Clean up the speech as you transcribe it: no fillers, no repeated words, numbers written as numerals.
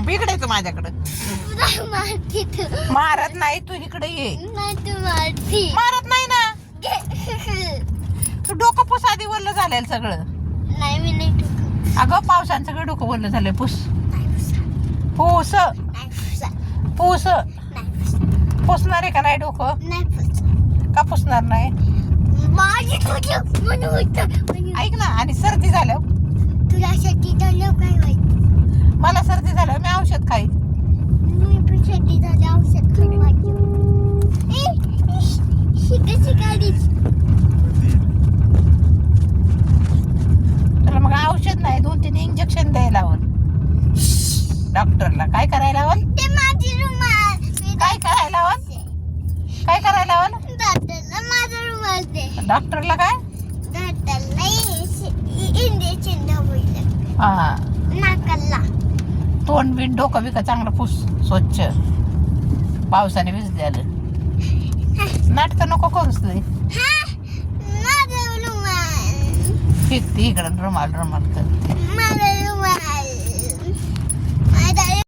बिघडायचं माझ्याकडं. मारत नाही तू, इकडे ये. मारत नाही ना. तू डोकं पुस आधी वल्ल झालेलं सगळं. नाही मी नाही. अगं पावसानं सगळं डोकं वल्ल झालंय. पुस पुस पुस. पुसणार आहे का नाही डोकं? का पुसणार नाही? ऐक ना, आणि सर्दी झालं तुला सर्दी झालं काय वाईट? मला सर्दी झालं मी औषध खाईन. मी पण सर्दी झाली औषध खायचं. तुला मग औषध नाही 2-3 इंजेक्शन द्यायला लावल डॉक्टरला. काय करायला लावल? ते माझी रुमाल. काय करायला लावल? काय करायला लावल? डॉक्टरला माझा रुमाल दे. डॉक्टरला काय? डॉक्टरला इंजेक्शन द्यावं हा, नाकाला. तोंड बिन डोकं बिकं चांगलं पुस स्वच्छ. पावसाने भिजलेलं. नाटक नको करूस तू. माझा रुमाल. फिरते इकडं रुमाल रुमाल करते. माझा रुमाल.